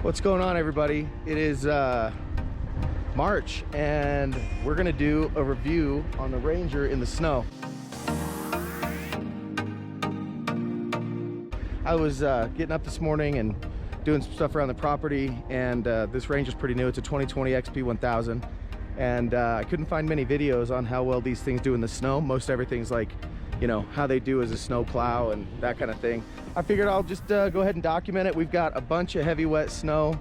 What's going on, everybody? It is March, and we're gonna do a review on the Ranger in the snow. I was getting up this morning and doing some stuff around the property, and this Ranger's pretty new. It's a 2020 XP 1000, and I couldn't find many videos on how well these things do in the snow. Most everything's like, you know, how they do as a snow plow and that kind of thing. I figured I'll just go ahead and document it. We've got a bunch of heavy wet snow,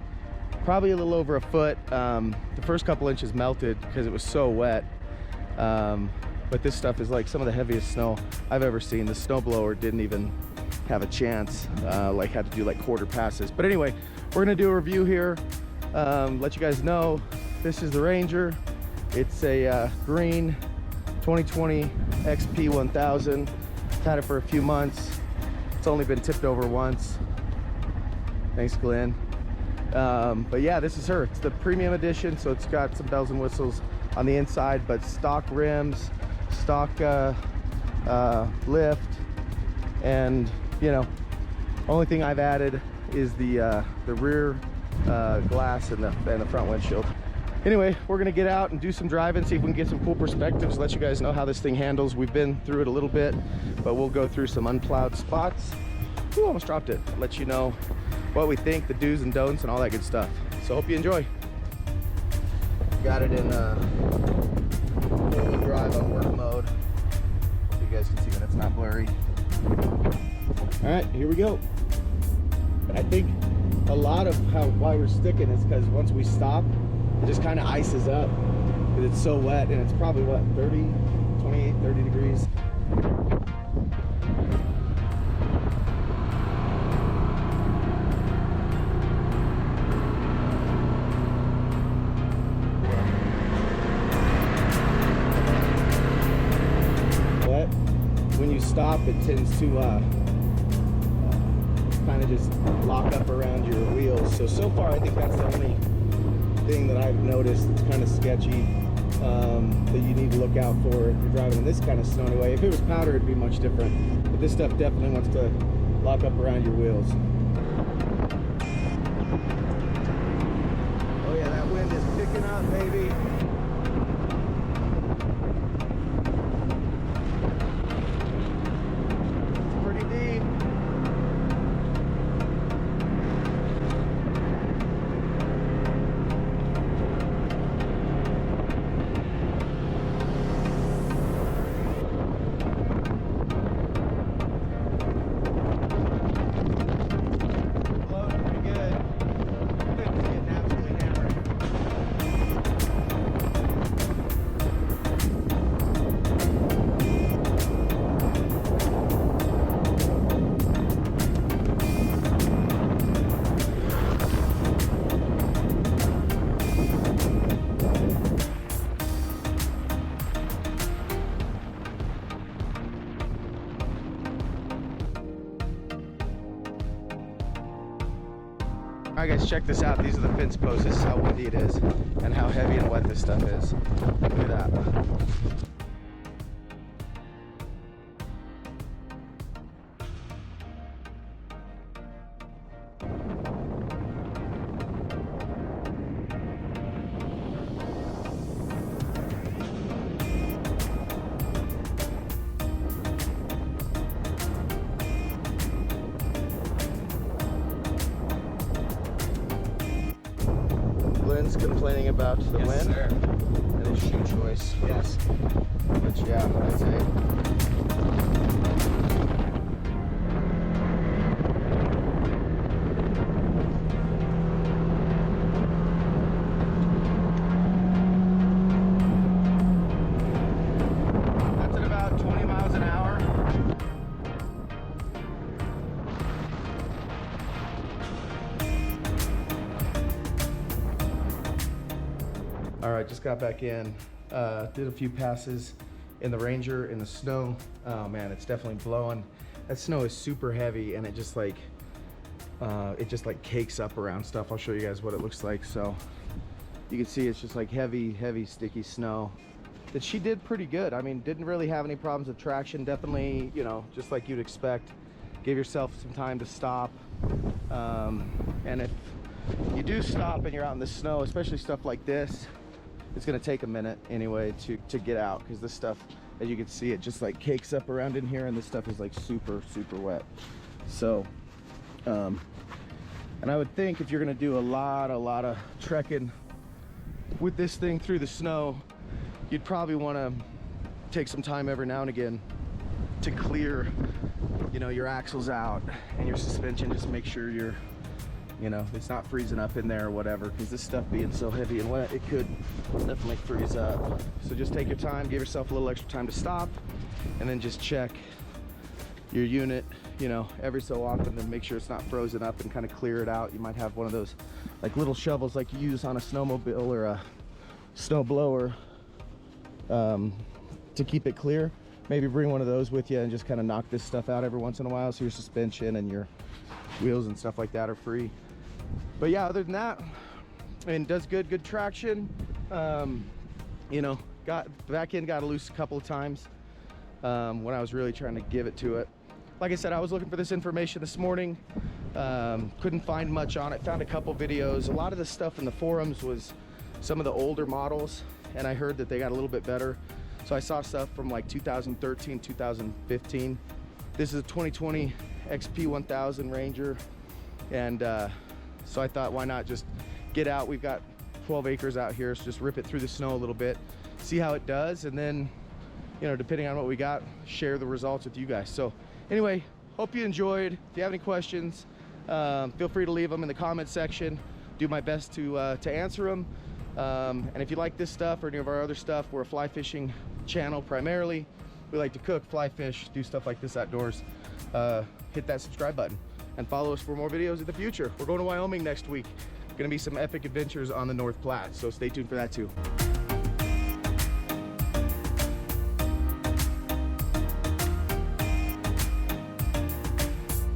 probably a little over a foot. The first couple inches melted because it was so wet, but this stuff is like some of the heaviest snow I've ever seen. The snowblower didn't even have a chance, like had to do like quarter passes. But anyway, we're gonna do a review here, let you guys know this is the Ranger. It's a green 2020 XP 1000. Had it for a few months. It's only been tipped over once. Thanks, Glenn. But yeah, this is her. It's the premium edition, so it's got some bells and whistles on the inside, but stock rims, stock lift, and you know, only thing I've added is the rear glass and the front windshield. Anyway, we're gonna get out and do some driving, see if we can get some cool perspectives, let you guys know how this thing handles. We've been through it a little bit, but we'll go through some unplowed spots. Ooh, almost dropped it. Let you know what we think, the do's and don'ts and all that good stuff. So hope you enjoy. Got it in full drive on work mode. Hope you guys can see that it's not blurry. All right, here we go. I think a lot of why we're sticking is because once we stop, it just kind of ices up because it's so wet, and it's probably what, 28, 30 degrees. But when you stop, it tends to kind of just lock up around your wheels. So far I think that's the only thing that I've noticed that's kind of sketchy, that you need to look out for if you're driving in this kind of snow anyway. If it was powder, it'd be much different, but this stuff definitely wants to lock up around your wheels. Oh yeah, that wind is picking up, baby. It's pretty deep. All right guys, check this out. These are the fence posts. This is how windy it is and how heavy and wet this stuff is. Look at that. Glenn's complaining about the wind and his shoe choice. Yes. But yeah, that's it. That's at about 20 miles an hour. All right, just got back in, did a few passes in the Ranger in the snow. Oh man, it's definitely blowing. That snow is super heavy, and it just like cakes up around stuff. I'll show you guys what it looks like. So you can see it's just like heavy sticky snow. That she did pretty good. I mean, didn't really have any problems with traction. Definitely, you know, just like you'd expect. Give yourself some time to stop, and if you do stop and you're out in the snow, especially stuff like this, it's gonna take a minute anyway to get out, because this stuff, as you can see, it just like cakes up around in here, and this stuff is like super wet. So and I would think if you're gonna do a lot of trekking with this thing through the snow, you'd probably want to take some time every now and again to clear, you know, your axles out and your suspension. Just make sure you're, you know, it's not freezing up in there or whatever, because this stuff being so heavy and wet, it could definitely freeze up. So just take your time, give yourself a little extra time to stop, and then just check your unit, you know, every so often, and make sure it's not frozen up, and kind of clear it out. You might have one of those like little shovels like you use on a snowmobile or a snow blower to keep it clear. Maybe bring one of those with you and just kind of knock this stuff out every once in a while, so your suspension and your wheels and stuff like that are free. But yeah, other than that, I mean, it does good traction. You know, got the back end got loose a couple of times when I was really trying to give it to it. Like I said, I was looking for this information this morning, couldn't find much on it. Found a couple videos. A lot of the stuff in the forums was some of the older models, and I heard that they got a little bit better. So I saw stuff from like 2013, 2015. This is a 2020 XP 1000 Ranger, and so I thought, why not just get out? We've got 12 acres out here, so just rip it through the snow a little bit, see how it does, and then, you know, depending on what we got, share the results with you guys. So anyway, hope you enjoyed. If you have any questions, feel free to leave them in the comment section. Do my best to answer them. And if you like this stuff or any of our other stuff, we're a fly fishing channel primarily. We like to cook, fly fish, do stuff like this outdoors. Hit that subscribe button and follow us for more videos in the future. We're going to Wyoming next week. Gonna be some epic adventures on the North Platte, so stay tuned for that too.